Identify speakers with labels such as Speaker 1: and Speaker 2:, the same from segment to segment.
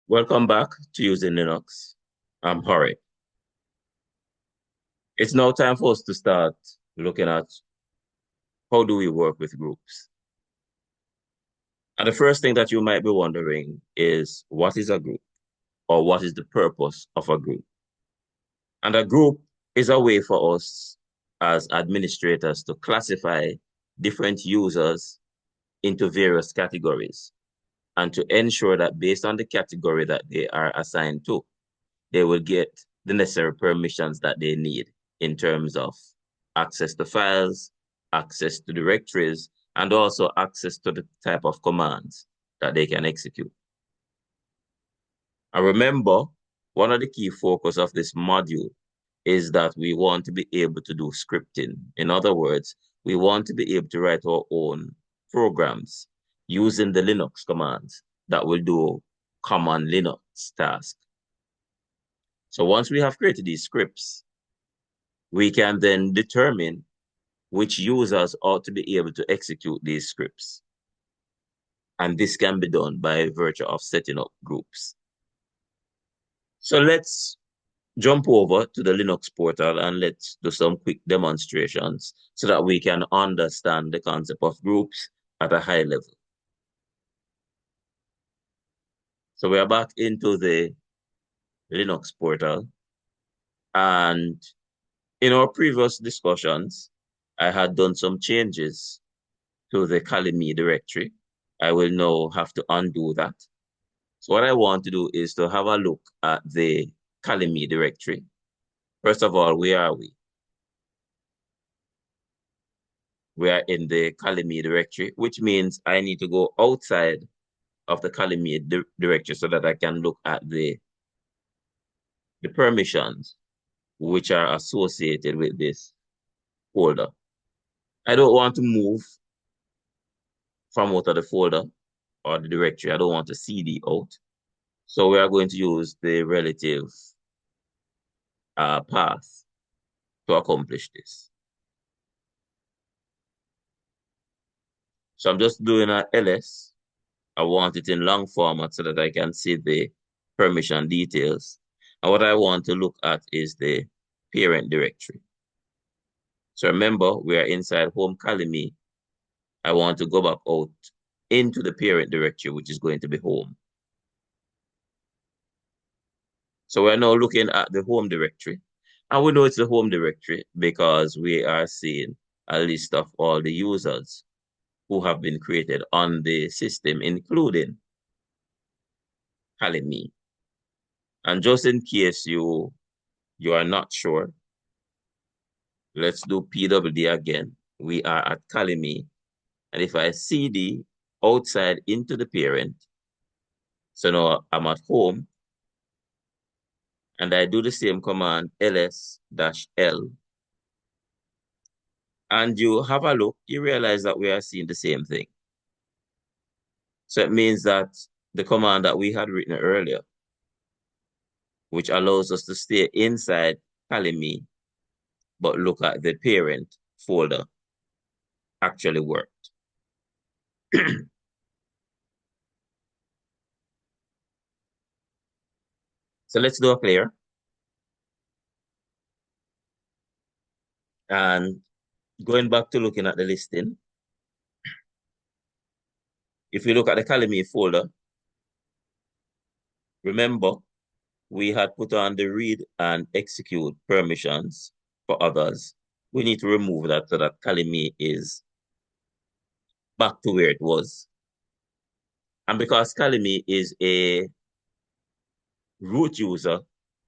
Speaker 1: Welcome back to Using Linux. I'm Hori. It's now time for us to start looking at how do we work with groups. And the first thing that you might be wondering is what is a group or what is the purpose of a group? And a group is a way for us as administrators to classify different users into various categories and to ensure that based on the category that they are assigned to, they will get the necessary permissions that they need in terms of access to files, access to directories, and also access to the type of commands that they can execute. And remember, one of the key focus of this module is that we want to be able to do scripting. In other words, we want to be able to write our own programs using the Linux commands that will do common Linux tasks. So once we have created these scripts, we can then determine which users ought to be able to execute these scripts. And this can be done by virtue of setting up groups. So let's jump over to the Linux portal and let's do some quick demonstrations so that we can understand the concept of groups at a high level. So we are back into the Linux portal. And in our previous discussions, I had done some changes to the Kali.me directory. I will now have to undo that. So what I want to do is to have a look at the Kali.me directory. First of all, where are we? We are in the Kali.me directory, which means I need to go outside of the Kali.me directory so that I can look at the permissions which are associated with this folder. I don't want to move from out of the folder or the directory. I don't want to CD out. So we are going to use the relative path to accomplish this. So I'm just doing an ls. I want it in long format so that I can see the permission details. And what I want to look at is the parent directory. So remember, we are inside home Kali.me. I want to go back out into the parent directory, which is going to be home. So we're now looking at the home directory. And we know it's the home directory because we are seeing a list of all the users who have been created on the system, including Kali.me. And just in case you are not sure, let's do pwd again. We are at Kali.me. And if I cd outside into the parent, so now I'm at home, and I do the same command, ls-l, and you have a look, you realize that we are seeing the same thing. So it means that the command that we had written earlier, which allows us to stay inside Kali.me, but look at the parent folder, actually worked. So let's do a clear. And going back to looking at the listing, if we look at the Kali.me folder, remember, we had put on the read and execute permissions for others. We need to remove that so that Kali.me is back to where it was. And because Kali.me is a root user,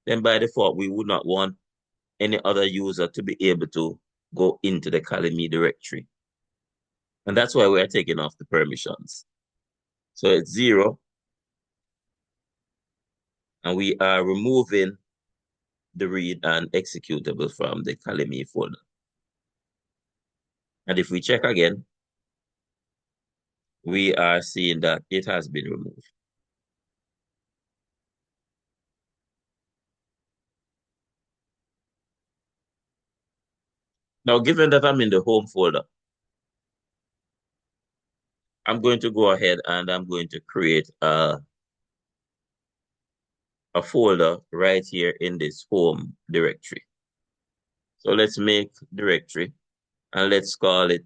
Speaker 1: then by default, we would not want any other user to be able to go into the Kali.me directory. And that's why we're taking off the permissions. So it's 0. And we are removing the read and executable from the Kali.me folder. And if we check again, we are seeing that it has been removed. Now, given that I'm in the home folder, I'm going to go ahead and I'm going to create a a folder right here in this home directory. So let's make directory and let's call it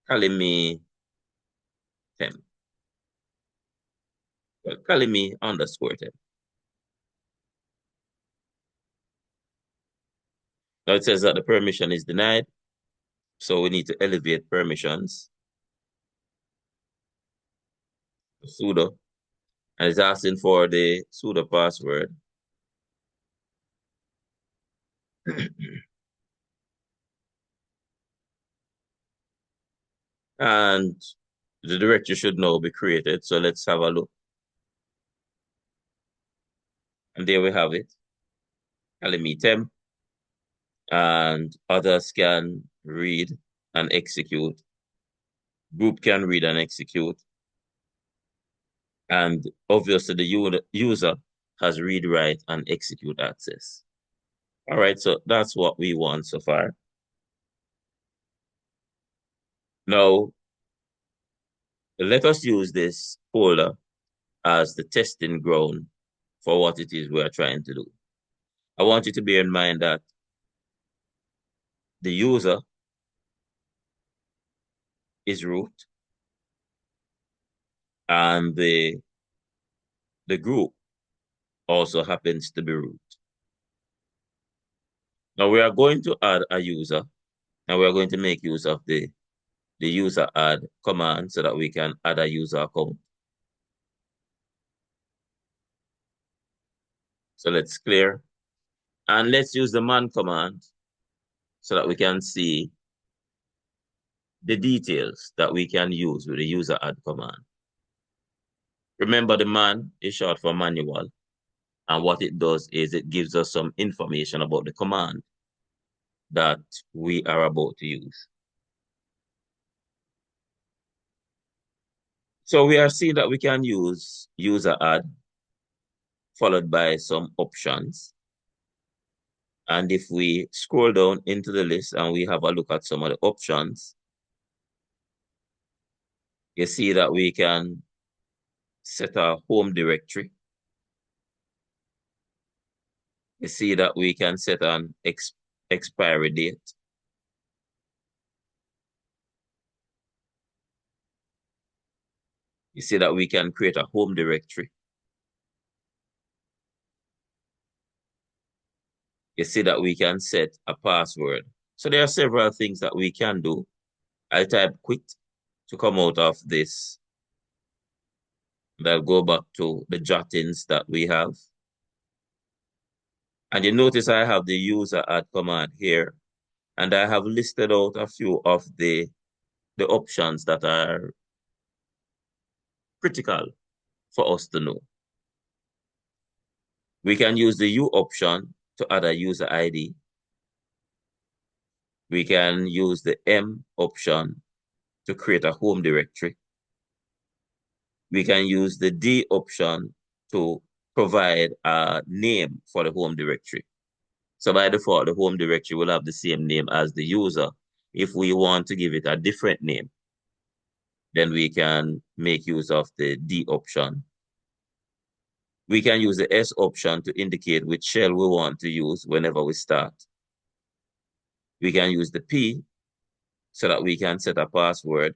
Speaker 1: Kalimi temp. Well, Kalimi underscore temp. Now it says that the permission is denied. So we need to elevate permissions. Sudo. And it's asking for the sudo password. And the directory should now be created. So let's have a look. And there we have it. Kalimi temp. And others can read and execute. Group can read and execute. And obviously the user has read, write, and execute access. All right, so that's what we want so far. Now, let us use this folder as the testing ground for what it is we are trying to do. I want you to bear in mind that the user is root and the group also happens to be root. Now we are going to add a user and we are going to make use of the user add command so that we can add a user account. So let's clear and let's use the man command so that we can see the details that we can use with the user add command. Remember, the man is short for manual, and what it does is it gives us some information about the command that we are about to use. So we are seeing that we can use user add followed by some options. And if we scroll down into the list and we have a look at some of the options, you see that we can set a home directory. You see that we can set an expiry date. You see that we can create a home directory. You see that we can set a password. So there are several things that we can do. I'll type quit to come out of this. And I'll go back to the jottings that we have. And you notice I have the user add command here. And I have listed out a few of the options that are critical for us to know. We can use the U option to add a user ID. We can use the M option to create a home directory. We can use the D option to provide a name for the home directory. So by default, the home directory will have the same name as the user. If we want to give it a different name, then we can make use of the D option. We can use the S option to indicate which shell we want to use whenever we start. We can use the P so that we can set a password.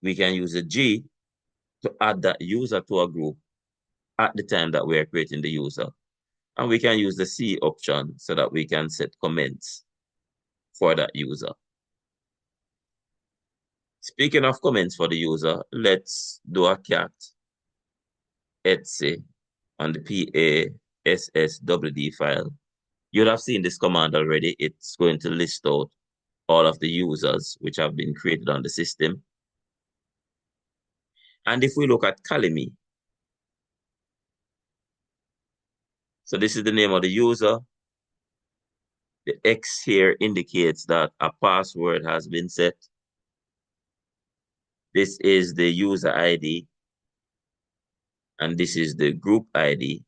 Speaker 1: We can use the G to add that user to a group at the time that we are creating the user. And we can use the C option so that we can set comments for that user. Speaking of comments for the user, let's do a cat etc on the PASSWD file. You'll have seen this command already. It's going to list out all of the users which have been created on the system. And if we look at Kalimi, so this is the name of the user. The X here indicates that a password has been set. This is the user ID. And this is the group ID.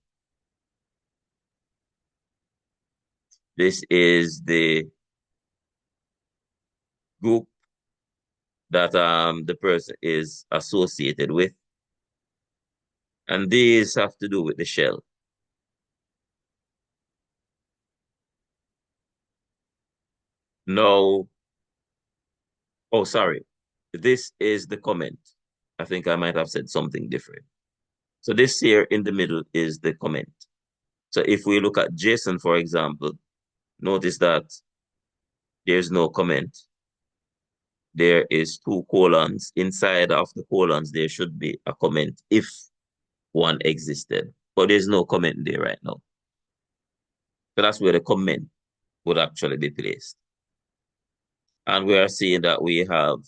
Speaker 1: This is the group that the person is associated with. And these have to do with the shell. Now, oh, sorry. This is the comment. I think I might have said something different. So this here in the middle is the comment. So if we look at JSON, for example, notice that there's no comment. There is two colons. Inside of the colons, there should be a comment if one existed. But there's no comment there right now. So that's where the comment would actually be placed. And we are seeing that we have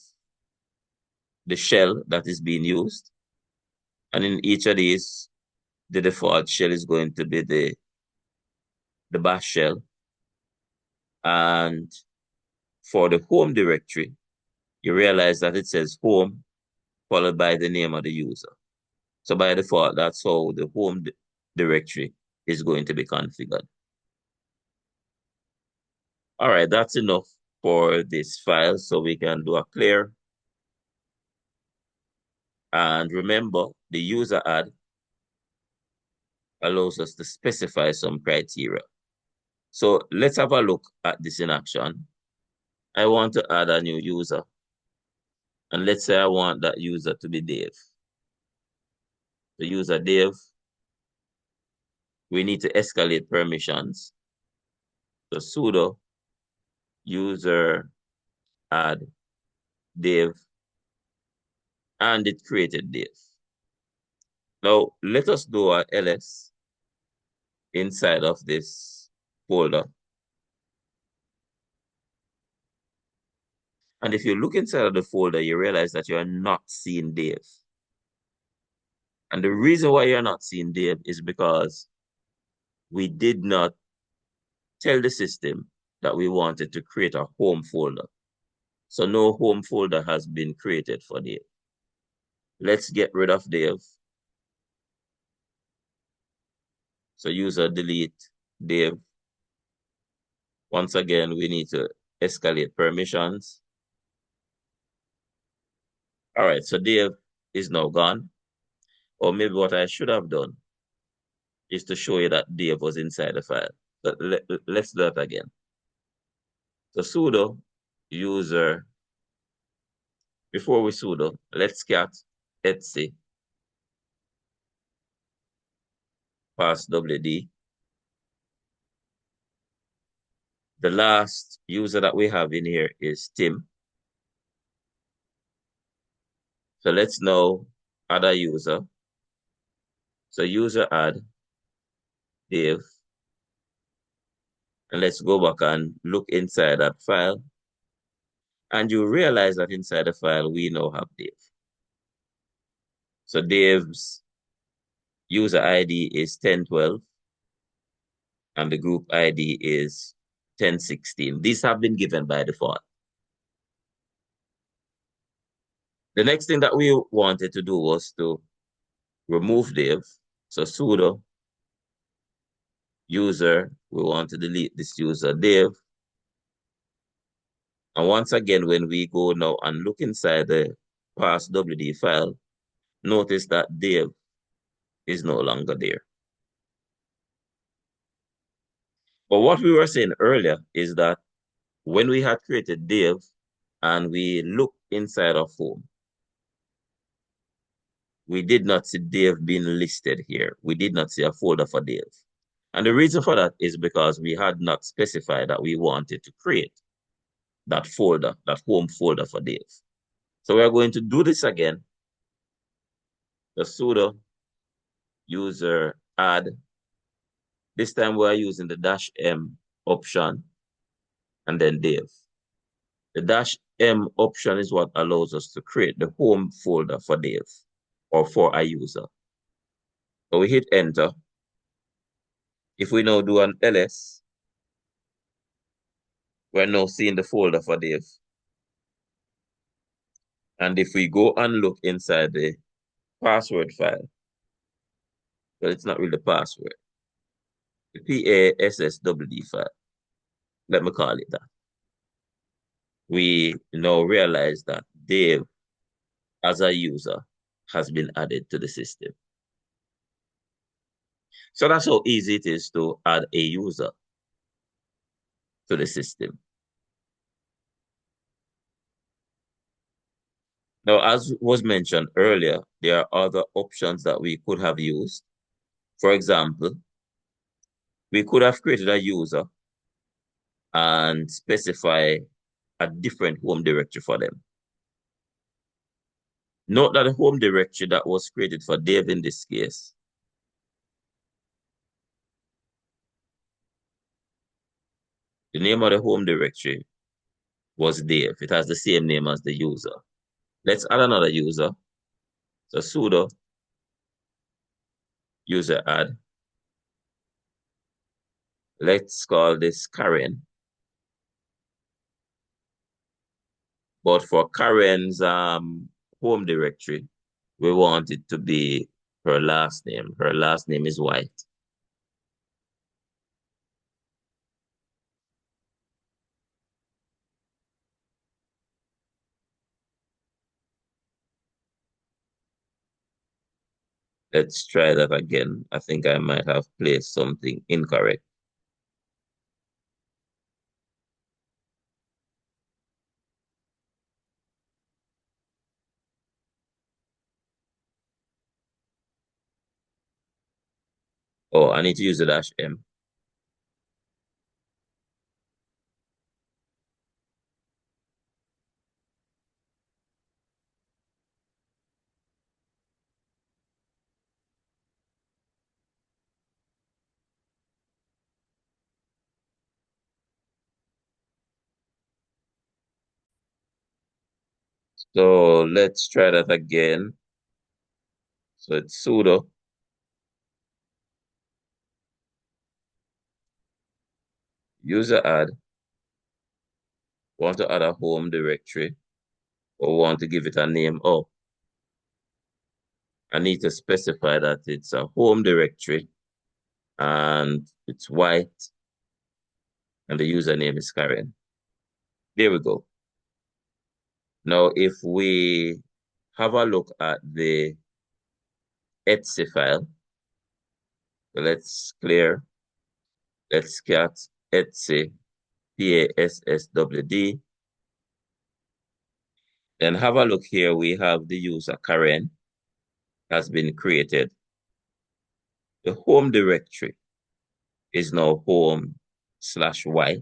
Speaker 1: the shell that is being used. And in each of these, the default shell is going to be the bash shell. And for the home directory, you realize that it says home followed by the name of the user. So by default, that's how the home directory is going to be configured. All right, that's enough for this file, so we can do a clear. And remember, the user add allows us to specify some criteria. So let's have a look at this in action. I want to add a new user. And let's say I want that user to be Dave. The user Dave, we need to escalate permissions. So sudo user add Dave, and it created Dave. Now let us do a ls inside of this folder. And if you look inside of the folder, you realize that you are not seeing Dave. And the reason why you're not seeing Dave is because we did not tell the system that we wanted to create a home folder. So no home folder has been created for Dave. Let's get rid of Dave. So user delete Dave. Once again, we need to escalate permissions. All right, so Dave is now gone. Or maybe what I should have done is to show you that Dave was inside the file. But let's do that again. So sudo user, before we sudo, let's cat etc pass wd. The last user that we have in here is Tim. So let's now add a user. So user add Dave. And let's go back and look inside that file. And you realize that inside the file, we now have Dave. So Dave's user ID is 1012. And the group ID is 1016. These have been given by default. The next thing that we wanted to do was to remove Dave. So sudo user, we want to delete this user Dave. And once again, when we go now and look inside the passwd file, notice that Dave is no longer there. But what we were saying earlier is that when we had created Dave and we look inside of home, we did not see Dave being listed here. We did not see a folder for Dave. And the reason for that is because we had not specified that we wanted to create that folder, that home folder for Dave. So we are going to do this again. The sudo user add. This time we are using the -m option and then Dave. The -m option is what allows us to create the home folder for Dave or for a user. So we hit enter. If we now do an ls, we're now seeing the folder for Dave. And if we go and look inside the password file, well, it's not really the password, the PASSWD file, let me call it that. We now realize that Dave, as a user, has been added to the system. So that's how easy it is to add a user to the system. Now, as was mentioned earlier, there are other options that we could have used. For example, we could have created a user and specify a different home directory for them. Note that the home directory that was created for Dave in this case the name of the home directory was Dave. It has the same name as the user. Let's add another user. So sudo user add. Let's call this Karen. But for Karen's home directory, we want it to be her last name. Her last name is White. Let's try that again. I think I might have placed something incorrect. Oh, I need to use the dash M. So let's try that again. So it's sudo user add. Want to add a home directory or want to give it a name? Oh, I need to specify that it's a home directory and it's White and the username is Karen. There we go. Now, if we have a look at the etc file, so let's clear, let's cat etc passwd. Then have a look here. We have the user Karen has been created. The home directory is now home/white.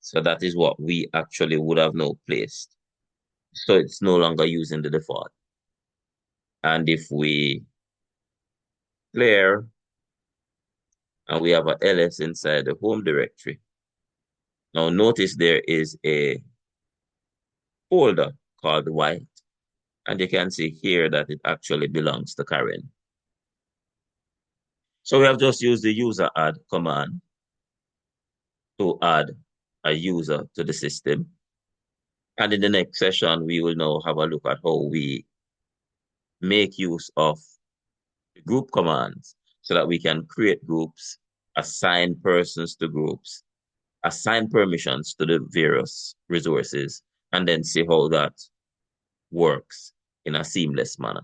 Speaker 1: So that is what we actually would have now placed. So it's no longer using the default. And if we clear and we have a ls inside the home directory, now notice there is a folder called white. And you can see here that it actually belongs to Karen. So we have just used the user add command to add a user to the system. And in the next session, we will now have a look at how we make use of group commands so that we can create groups, assign persons to groups, assign permissions to the various resources, and then see how that works in a seamless manner.